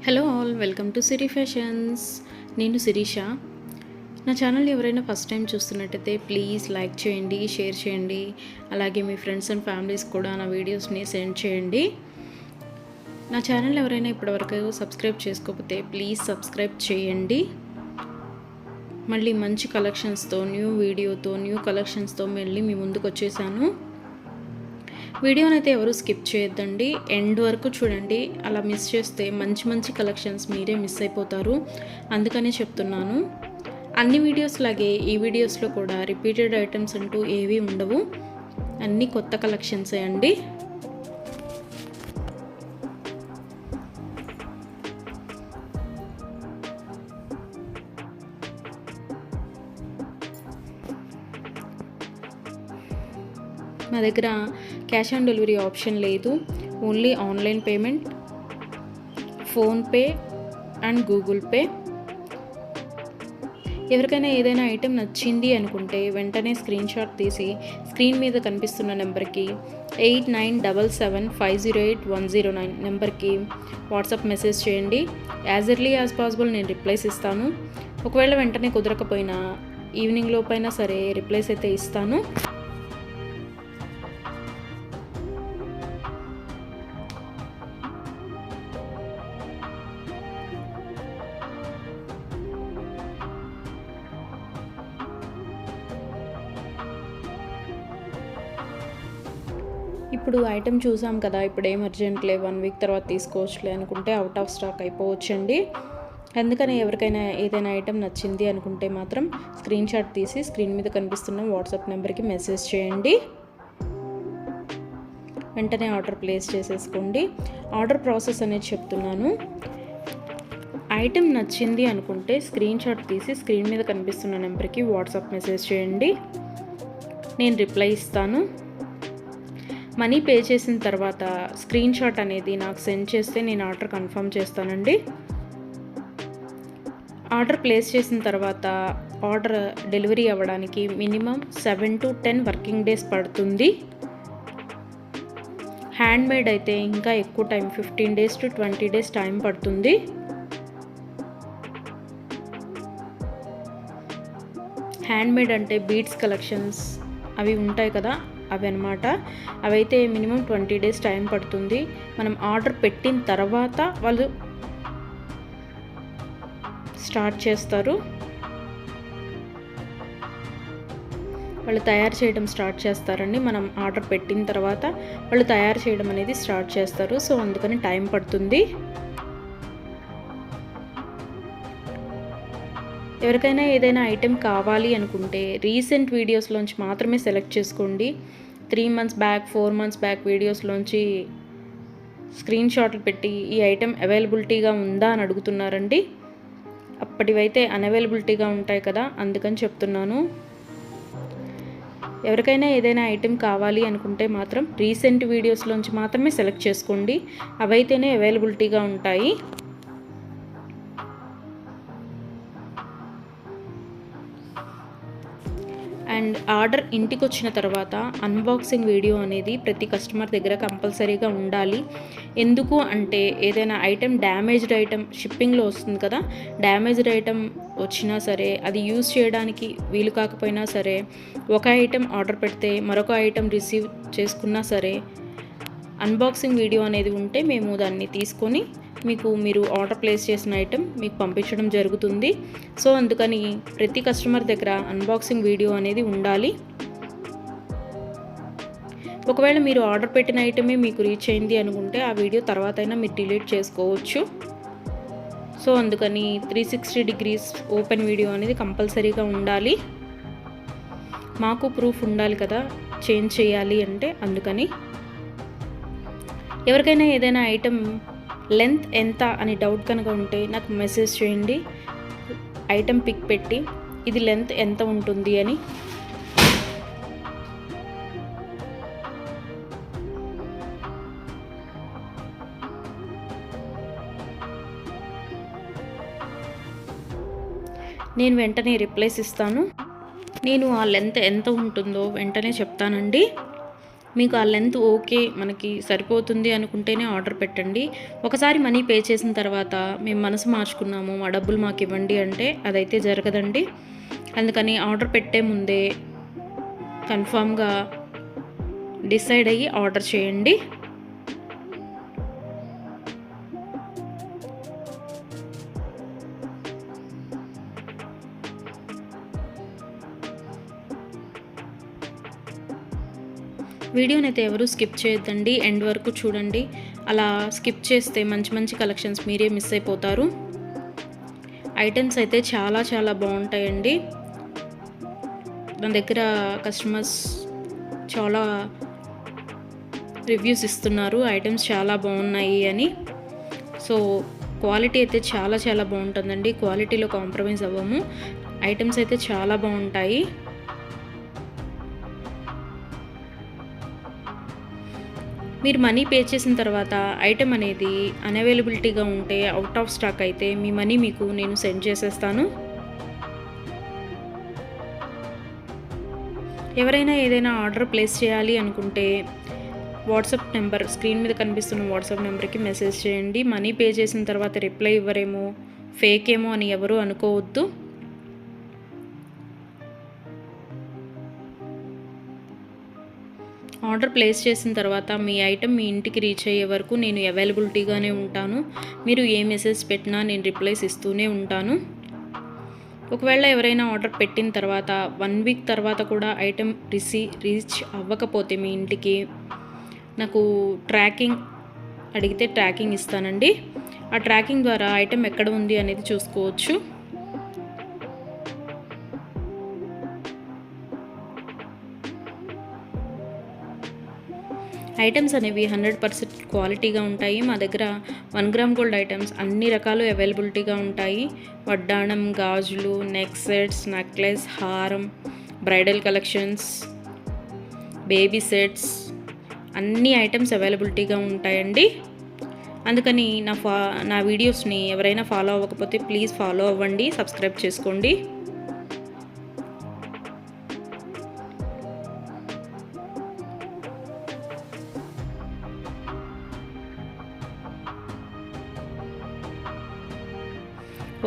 Hello all, welcome to Siri fashions. నేను శిరీష. నా channel ఎవరైనా ఫస్ట్ టైం చూస్తున్నట్టయితే ప్లీజ్ లైక్ చేయండి, షేర్ చేయండి. అలాగే మీ ఫ్రెండ్స్ అండ్ ఫ్యామిలీస్ కూడా నా వీడియోస్ని సెండ్ చేయండి. నా ఛానల్ ఎవరైనా ఇప్పటివరకు సబ్స్క్రైబ్ చేసుకోకపోతే ప్లీజ్ సబ్స్క్రైబ్ చేయండి. మళ్ళీ మంచి కలెక్షన్స్తో, న్యూ వీడియోతో, న్యూ కలెక్షన్స్తో మళ్ళీ మీ ముందుకు వచ్చేసాను. వీడియోని అయితే ఎవరు స్కిప్ చేయొద్దండి, ఎండ్ వరకు చూడండి. అలా మిస్ చేస్తే మంచి మంచి కలెక్షన్స్ మీరే మిస్ అయిపోతారు. అందుకనే చెప్తున్నాను. అన్ని వీడియోస్ లాగే ఈ వీడియోస్లో కూడా రిపీటెడ్ ఐటమ్స్ అంటూ ఏవీ ఉండవు, అన్నీ కొత్త కలెక్షన్సే అండి. మా దగ్గర క్యాష్ ఆన్ డెలివరీ ఆప్షన్ లేదు, only online payment, PhonePe and Google pay. ఎవరికైనా ఏదైనా ఐటెం నచ్చింది అనుకుంటే వెంటనే స్క్రీన్ షాట్ తీసి స్క్రీన్ మీద కనిపిస్తున్న నెంబర్కి 8977508109 నెంబర్కి వాట్సాప్ మెసేజ్ చేయండి. యాజ్ ఎర్లీ యాజ్ పాసిబుల్ నేను రిప్లైస్ ఇస్తాను. ఒకవేళ వెంటనే కుదరకపోయినా ఈవినింగ్ లోపైనా సరే రిప్లైస్ అయితే ఇస్తాను. ఇప్పుడు ఐటెం చూసాం కదా, ఇప్పుడు ఏం అర్జెంట్లే, 1 వీక్ తర్వాత తీసుకోవచ్చులే అనుకుంటే అవుట్ ఆఫ్ స్టాక్ అయిపోవచ్చండి. అందుకని ఎవరికైనా ఏదైనా ఐటెం నచ్చింది అనుకుంటే మాత్రం స్క్రీన్ షాట్ తీసి స్క్రీన్ మీద కనిపిస్తున్న వాట్సాప్ నెంబర్కి మెసేజ్ చేయండి. వెంటనే ఆర్డర్ ప్లేస్ చేసేసుకోండి. ఆర్డర్ ప్రాసెస్ అనేది చెప్తున్నాను. ఐటెం నచ్చింది అనుకుంటే స్క్రీన్ షాట్ తీసి స్క్రీన్ మీద కనిపిస్తున్న నెంబర్కి వాట్సాప్ మెసేజ్ చేయండి, నేను రిప్లై ఇస్తాను. మనీ పే చేసిన తర్వాత స్క్రీన్ షాట్ అనేది నాకు సెండ్ చేస్తే నేను ఆర్డర్ కన్ఫర్మ్ చేస్తానండి. ఆర్డర్ ప్లేస్ చేసిన తర్వాత ఆర్డర్ డెలివరీ అవ్వడానికి మినిమం 7 to 10 వర్కింగ్ డేస్ పడుతుంది. హ్యాండ్మేడ్ అయితే ఇంకా ఎక్కువ time, 15 days to 20 days time పడుతుంది. హ్యాండ్మేడ్ అంటే బీడ్స్ కలెక్షన్స్ అవి ఉంటాయి కదా, అవి అనమాట. అవైతే మినిమం 20 days టైం పడుతుంది. మనం ఆర్డర్ పెట్టిన తర్వాత వాళ్ళు స్టార్ట్ చేస్తారు, వాళ్ళు తయారు చేయడం స్టార్ట్ చేస్తారండి. మనం ఆర్డర్ పెట్టిన తర్వాత వాళ్ళు తయారు చేయడం అనేది స్టార్ట్ చేస్తారు. సో అందుకని టైం పడుతుంది. ఎవరికైనా ఏదైనా ఐటెం కావాలి అనుకుంటే రీసెంట్ వీడియోస్లోంచి మాత్రమే సెలెక్ట్ చేసుకోండి. 3 months బ్యాక్, 4 months బ్యాక్ వీడియోస్లోంచి స్క్రీన్ షాట్లు పెట్టి ఈ ఐటెం అవైలబిలిటీగా ఉందా అని అడుగుతున్నారండి. అప్పటివైతే అన్అవైలబిలిటీగా ఉంటాయి కదా, అందుకని చెప్తున్నాను. ఎవరికైనా ఏదైనా ఐటెం కావాలి అనుకుంటే మాత్రం రీసెంట్ వీడియోస్లోంచి మాత్రమే సెలెక్ట్ చేసుకోండి, అవైతేనే అవైలబిలిటీగా ఉంటాయి. అండ్ ఆర్డర్ ఇంటికి వచ్చిన తర్వాత అన్బాక్సింగ్ వీడియో అనేది ప్రతి కస్టమర్ దగ్గర కంపల్సరీగా ఉండాలి. ఎందుకు అంటే ఏదైనా ఐటెం డ్యామేజ్డ్ ఐటెం షిప్పింగ్లో వస్తుంది కదా, డ్యామేజ్డ్ ఐటెం వచ్చినా సరే అది యూజ్ చేయడానికి వీలు కాకపోయినా సరే, ఒక ఐటెం ఆర్డర్ పెడితే మరొక ఐటెం రిసీవ్ చేసుకున్నా సరే అన్బాక్సింగ్ వీడియో అనేది ఉంటే మేము దాన్ని తీసుకొని మీరు ఆర్డర్ ప్లేస్ చేసిన ఐటెం మీకు పంపించడం జరుగుతుంది. సో అందుకని ప్రతి కస్టమర్ దగ్గర అన్బాక్సింగ్ వీడియో అనేది ఉండాలి. ఒకవేళ మీరు ఆర్డర్ పెట్టిన ఐటమే మీకు రీచ్ అయింది అనుకుంటే ఆ వీడియో తర్వాత అయినా మీరు డిలీట్ చేసుకోవచ్చు. సో అందుకని 360 degrees ఓపెన్ వీడియో అనేది కంపల్సరీగా ఉండాలి. మాకు ప్రూఫ్ ఉండాలి కదా చేంజ్ చేయాలి అంటే, అందుకని. ఎవరికైనా ఏదైనా ఐటెం లెంత్ ఎంత అని డౌట్ కనుక ఉంటే నాకు మెసేజ్ చేయండి, ఐటెం పిక్ పెట్టి ఇది లెంత్ ఎంత ఉంటుంది అని. నేను వెంటనే రిప్లైస్ ఇస్తాను. నేను ఆ లెంత్ ఎంత ఉంటుందో వెంటనే చెప్తానండి. మీకు ఆ లెంత్ ఓకే మనకి సరిపోతుంది అనుకుంటేనే ఆర్డర్ పెట్టండి. ఒకసారి మనీ పే చేసిన తర్వాత మేము మనసు మార్చుకున్నాము, మా డబ్బులు మాకు ఇవ్వండి అంటే అదైతే జరగదండి. అందుకని ఆర్డర్ పెట్టే ముందే కన్ఫామ్గా డిసైడ్ అయ్యి ఆర్డర్ చేయండి. వీడియోని అయితే ఎవరు స్కిప్ చేయొద్దండి, ఎండ్ వరకు చూడండి. అలా స్కిప్ చేస్తే మంచి మంచి కలెక్షన్స్ మీరే మిస్ అయిపోతారు. ఐటమ్స్ అయితే చాలా చాలా బాగుంటాయండి. నా దగ్గర కస్టమర్స్ చాలా రివ్యూస్ ఇస్తున్నారు, ఐటమ్స్ చాలా బాగున్నాయి అని. సో క్వాలిటీ అయితే చాలా చాలా బాగుంటుందండి, క్వాలిటీలో కాంప్రమైజ్ అవ్వము. ఐటమ్స్ అయితే చాలా బాగుంటాయి. మీరు మనీ పే చేసిన తర్వాత ఐటెం అనేది అన్అవైలబిలిటీగా ఉంటే, అవుట్ ఆఫ్ స్టాక్ అయితే మీ మనీ మీకు నేను సెండ్ చేసేస్తాను. ఎవరైనా ఏదైనా ఆర్డర్ ప్లేస్ చేయాలి అనుకుంటే వాట్సాప్ నెంబర్, స్క్రీన్ మీద కనిపిస్తున్న వాట్సాప్ నెంబర్కి మెసేజ్ చేయండి. మనీ పే చేసిన తర్వాత రిప్లై ఇవ్వరేమో, ఫేక్ ఏమో అని ఎవరు అనుకోవద్దు. ఆర్డర్ ప్లేస్ చేసిన తర్వాత మీ ఐటెం మీ ఇంటికి రీచ్ అయ్యే వరకు నేను అవైలబిలిటీగానే ఉంటాను. మీరు ఏ మెసేజ్ పెట్టినా నేను రిప్లైస్ ఇస్తూనే ఉంటాను. ఒకవేళ ఎవరైనా ఆర్డర్ పెట్టిన తర్వాత 1 వీక్ తర్వాత కూడా ఐటెం రీచ్ అవ్వకపోతే మీ ఇంటికి నాకు ట్రాకింగ్ అడిగితే ట్రాకింగ్ ఇస్తానండి. ఆ ట్రాకింగ్ ద్వారా ఐటెం ఎక్కడ ఉంది అనేది చూసుకోవచ్చు. ఐటమ్స్ అనేవి 100% క్వాలిటీగా ఉంటాయి. మా దగ్గర 1 గ్రామ్ గోల్డ్ ఐటమ్స్ అన్ని రకాలు అవైలబిలిటీగా ఉంటాయి. వడ్డాణం, గాజులు, నెక్ సెట్స్, నెక్లెస్, హారం, బ్రైడల్ కలెక్షన్స్, బేబీ సెట్స్, అన్ని ఐటమ్స్ అవైలబిలిటీగా ఉంటాయండి. అందుకని నా వీడియోస్ని ఎవరైనా ఫాలో అవ్వకపోతే ప్లీజ్ ఫాలో అవ్వండి, సబ్స్క్రైబ్ చేసుకోండి.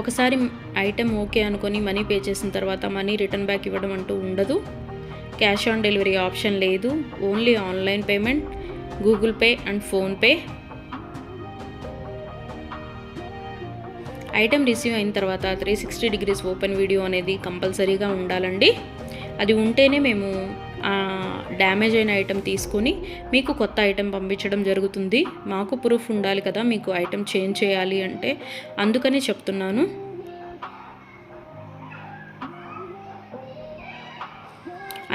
ఒకసారి ఐటెం ఓకే అనుకొని మనీ పే చేసిన తర్వాత మనీ రిటర్న్ బ్యాక్ ఇవ్వడం అంటూ ఉండదు. క్యాష్ ఆన్ డెలివరీ ఆప్షన్ లేదు. Only online payment, Google pay and PhonePe. Item receive అయిన తర్వాత 360 డిగ్రీస్ ఓపెన్ వీడియో అనేది కంపల్సరీగా ఉండాలండి. అది ఉంటేనే మేము డ్యామేజ్ అయిన ఐటెం తీసుకొని మీకు కొత్త ఐటెం పంపించడం జరుగుతుంది. మాకు ప్రూఫ్ ఉండాలి కదా మీకు ఐటెం చేంజ్ చేయాలి అంటే, అందుకని చెప్తున్నాను.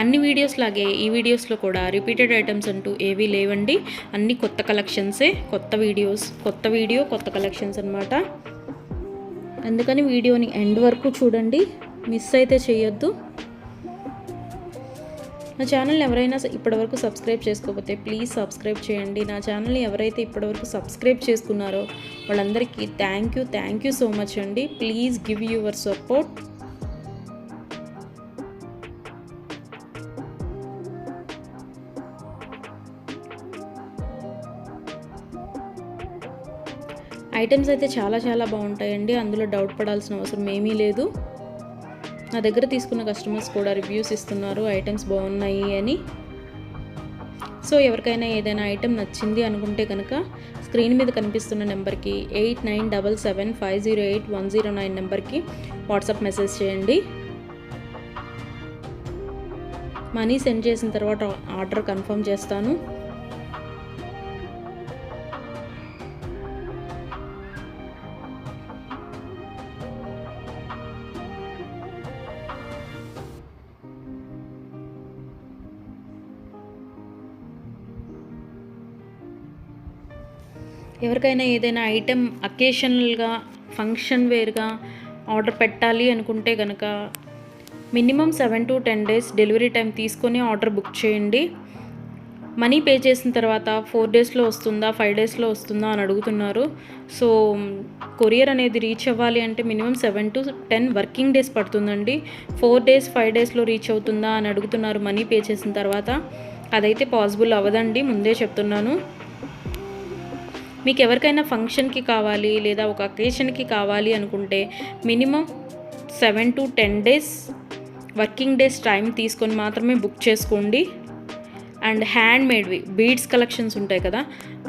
అన్ని వీడియోస్ లాగే ఈ వీడియోస్లో కూడా రిపీటెడ్ ఐటమ్స్ అంటూ ఏవీ లేవండి. అన్ని కొత్త కలెక్షన్సే, కొత్త వీడియో కొత్త కలెక్షన్స్ అన్నమాట. అందుకని వీడియోని ఎండ్ వరకు చూడండి, మిస్ అయితే చేయొద్దు. నా ఛానల్ని ఎవరైనా ఇప్పటివరకు సబ్స్క్రైబ్ చేసుకోకపోతే ప్లీజ్ సబ్స్క్రైబ్ చేయండి. నా ఛానల్ని ఎవరైతే ఇప్పటివరకు సబ్స్క్రైబ్ చేసుకున్నారో వాళ్ళందరికీ థ్యాంక్ యూ సో మచ్ అండి. Please give your support. Items అయితే చాలా చాలా బాగుంటాయండి, అందులో డౌట్ పడాల్సిన అవసరం ఏమీ లేదు. నా దగ్గర తీసుకున్న కస్టమర్స్ కూడా రివ్యూస్ ఇస్తున్నారు ఐటమ్స్ బాగున్నాయి అని. సో ఎవరికైనా ఏదైనా ఐటెం నచ్చింది అనుకుంటే కనుక స్క్రీన్ మీద కనిపిస్తున్న నెంబర్కి 8977508109 నెంబర్కి వాట్సాప్ మెసేజ్ చేయండి. మనీ సెండ్ చేసిన తర్వాత ఆర్డర్ కన్ఫర్మ్ చేస్తాను. ఎవరికైనా ఏదైనా ఐటెం అకేషనల్గా, ఫంక్షన్ వేర్గా ఆర్డర్ పెట్టాలి అనుకుంటే కనుక minimum 7 to 10 days delivery time తీసుకొని ఆర్డర్ బుక్ చేయండి. మనీ పే చేసిన తర్వాత 4 daysలో వస్తుందా, 5 daysలో వస్తుందా అని అడుగుతున్నారు. సో కొరియర్ అనేది రీచ్ అవ్వాలి అంటే మినిమం 7 to 10 వర్కింగ్ డేస్ పడుతుందండి. 4 days 5 daysలో రీచ్ అవుతుందా అని అడుగుతున్నారు మనీ పే చేసిన తర్వాత. అదైతే పాసిబుల్ అవ్వదండి, ముందే చెప్తున్నాను. మీకు ఎవరికైనా ఫంక్షన్కి కావాలి లేదా ఒక అకేషన్కి కావాలి అనుకుంటే minimum 7 to 10 days working days time తీసుకొని మాత్రమే బుక్ చేసుకోండి. అండ్ హ్యాండ్ మేడ్వి బీడ్స్ కలెక్షన్స్ ఉంటాయి కదా,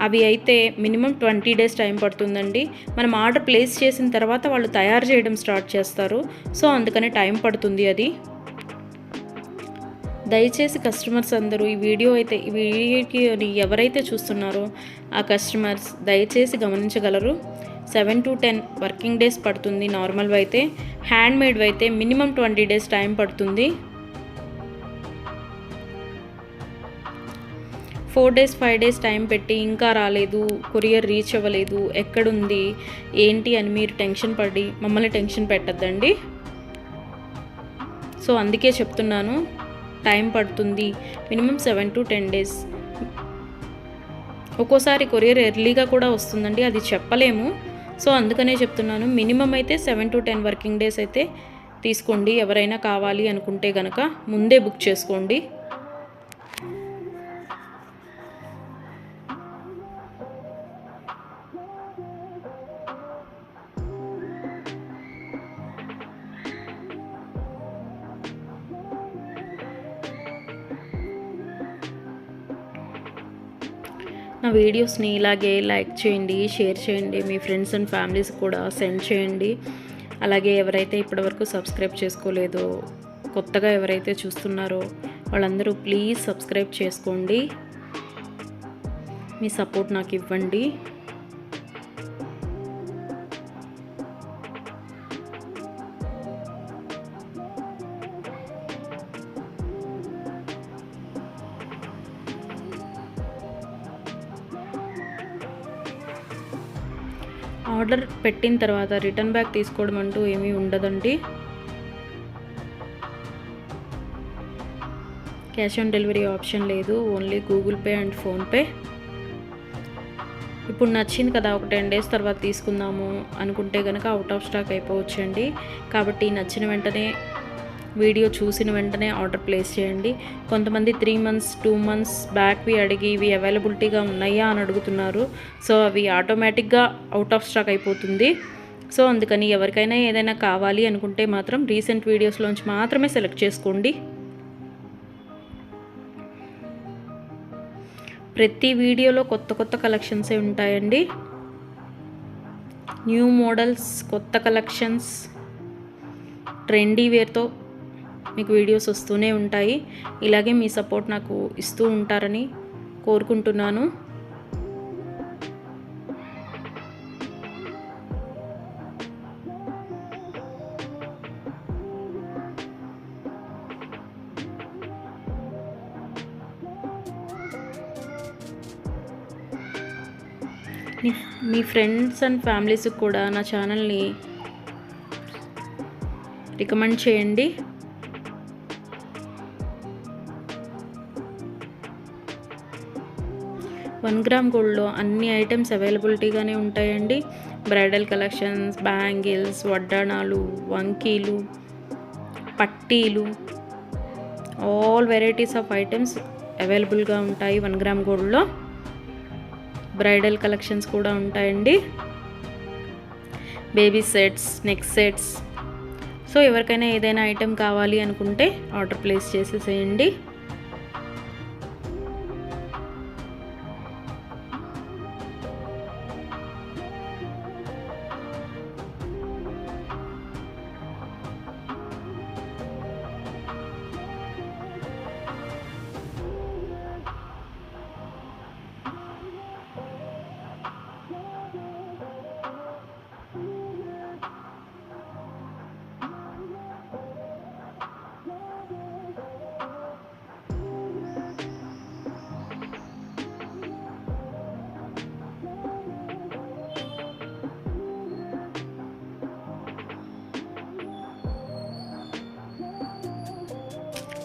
అవి అయితే మినిమం 20 డేస్ టైం పడుతుందండి. మనం ఆర్డర్ ప్లేస్ చేసిన తర్వాత వాళ్ళు తయారు చేయడం స్టార్ట్ చేస్తారు, సో అందుకనే టైం పడుతుంది అది. దయచేసి కస్టమర్స్ అందరూ ఈ వీడియోకి ఎవరైతే చూస్తున్నారో ఆ కస్టమర్స్ దయచేసి గమనించగలరు. 7 to 10 వర్కింగ్ డేస్ పడుతుంది నార్మల్వి అయితే. హ్యాండ్ మేడ్వి అయితే మినిమం 20 డేస్ టైం పడుతుంది. 4 డేస్ 5 డేస్ టైం పెట్టి ఇంకా రాలేదు, కొరియర్ రీచ్ అవ్వలేదు, ఎక్కడుంది ఏంటి అని మీరు టెన్షన్ పడి మమ్మల్ని టెన్షన్ పెట్టద్దండి. సో అందుకే చెప్తున్నాను, టైం పడుతుంది మినిమం 7 to 10 డేస్. ఒక్కోసారి కొరియర్ ఎర్లీగా కూడా వస్తుందండి, అది చెప్పలేము. సో అందుకనే చెప్తున్నాను, మినిమం అయితే 7 to 10 వర్కింగ్ డేస్ అయితే తీసుకోండి. ఎవరైనా కావాలి అనుకుంటే కనుక ముందే బుక్ చేసుకోండి. నా వీడియోస్ని ఇలాగే లైక్ చేయండి, షేర్ చేయండి, మీ ఫ్రెండ్స్ అండ్ ఫ్యామిలీస్ కూడా సెండ్ చేయండి. అలాగే ఎవరైతే ఇప్పటివరకు సబ్స్క్రైబ్ చేసుకోలేదో, కొత్తగా ఎవరైతే చూస్తున్నారో వాళ్ళందరూ ప్లీజ్ సబ్స్క్రైబ్ చేసుకోండి. మీ సపోర్ట్ నాకు ఇవ్వండి. ఆర్డర్ పెట్టిన తర్వాత రిటర్న్ బ్యాక్ తీసుకోవడం అంటూ ఏమీ ఉండదండి. క్యాష్ ఆన్ డెలివరీ ఆప్షన్ లేదు, only Google pay and PhonePe. ఇప్పుడు నచ్చింది కదా, ఒక 10 డేస్ తర్వాత తీసుకుందాము అనుకుంటే కనుక అవుట్ ఆఫ్ స్టాక్ అయిపోవచ్చండి. కాబట్టి నచ్చిన వెంటనే, వీడియో చూసిన వెంటనే ఆర్డర్ ప్లేస్ చేయండి. కొంతమంది 3 months 2 months బ్యాక్వి అడిగి ఇవి అవైలబిలిటీగా ఉన్నాయా అని అడుగుతున్నారు. సో అవి ఆటోమేటిక్గా అవుట్ ఆఫ్ స్టాక్ అయిపోతుంది. సో అందుకని ఎవరికైనా ఏదైనా కావాలి అనుకుంటే మాత్రం రీసెంట్ వీడియోస్లోంచి మాత్రమే సెలెక్ట్ చేసుకోండి. ప్రతి వీడియోలో కొత్త కలెక్షన్సే ఉంటాయండి. న్యూ మోడల్స్, కొత్త కలెక్షన్స్, ట్రెండీ వేర్తో మీకు వీడియోస్ వస్తూనే ఉంటాయి. ఇలాగే మీ సపోర్ట్ నాకు ఇస్తూ ఉంటారని కోరుకుంటున్నాను. మీ ఫ్రెండ్స్ అండ్ ఫ్యామిలీస్కి కూడా నా ఛానల్ని రికమెండ్ చేయండి. వన్ గ్రామ్ గోల్డ్లో అన్ని ఐటమ్స్ అవైలబిలిటీగానే ఉంటాయండి. బ్రైడల్ కలెక్షన్స్, బ్యాంగిల్స్, వడ్డాణాలు, వంకీలు, పట్టీలు, ఆల్ వెరైటీస్ ఆఫ్ ఐటమ్స్ అవైలబుల్గా ఉంటాయి 1 గ్రామ్ గోల్డ్లో. బ్రైడల్ కలెక్షన్స్ కూడా ఉంటాయండి. Baby sets, neck sets. So ఎవరికైనా ఏదైనా ఐటెం కావాలి అనుకుంటే ఆర్డర్ ప్లేస్ చేసేసేయండి.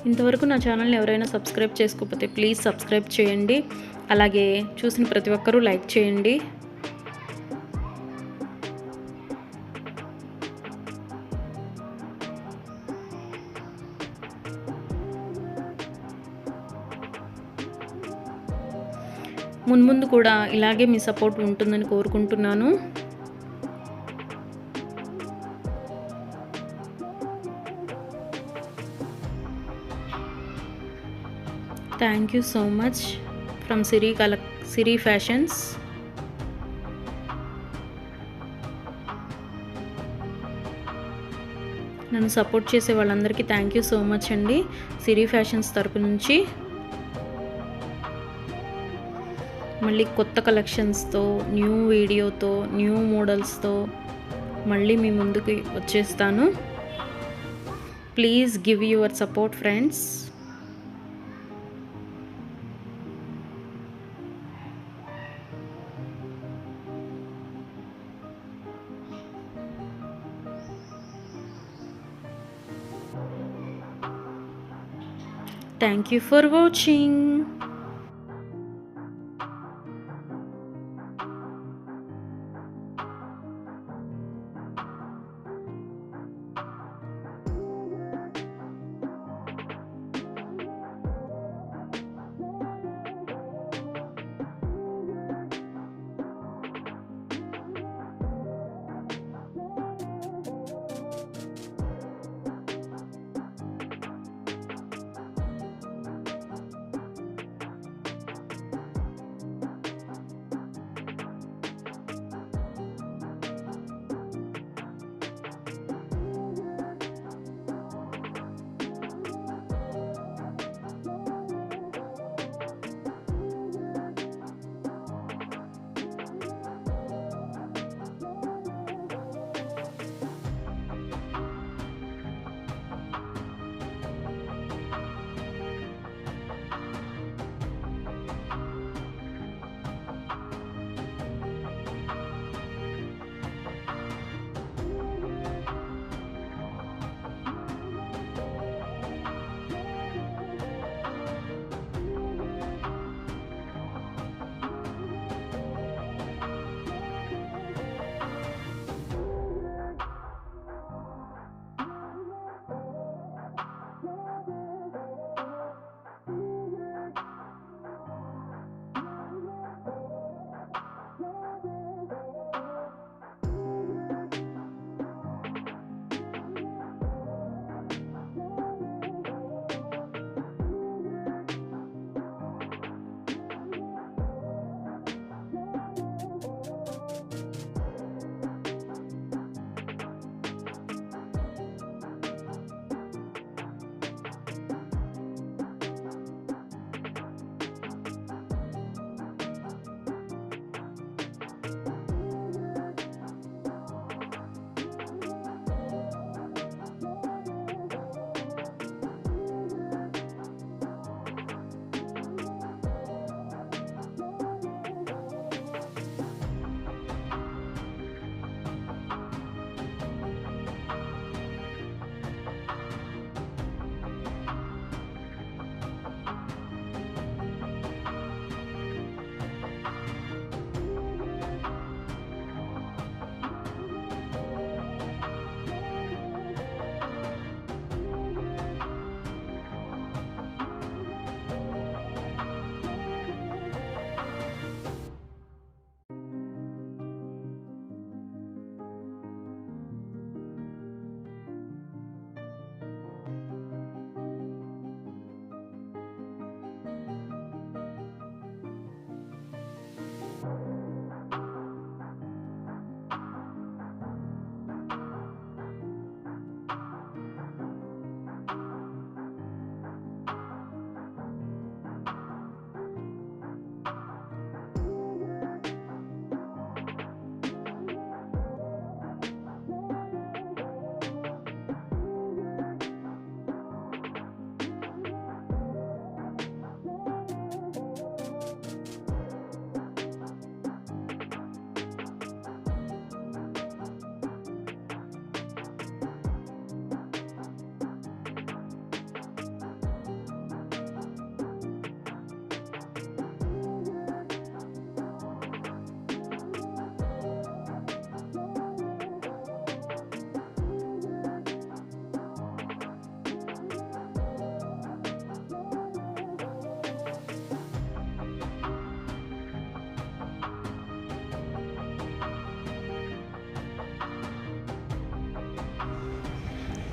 ఇంతవరకు నా ఛానల్ని ఎవరైనా సబ్స్క్రైబ్ చేసుకోకపోతే ప్లీజ్ సబ్స్క్రైబ్ చేయండి. అలాగే చూసిన ప్రతి ఒక్కరూ లైక్ చేయండి. మున్ముందు కూడా ఇలాగే మీ సపోర్ట్ ఉంటుందని కోరుకుంటున్నాను. Thank you so much from Siri fashions. నన్ను సపోర్ట్ చేసే వాళ్ళందరికీ థ్యాంక్ యూ సో మచ్ అండి, సిరి ఫ్యాషన్స్ తరపు నుంచి. మళ్ళీ కొత్త కలెక్షన్స్తో, న్యూ వీడియోతో, న్యూ మోడల్స్తో మళ్ళీ మీ ముందుకు వచ్చేస్తాను. Please give your support friends. Thank you for watching.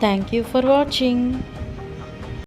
Thank you for watching.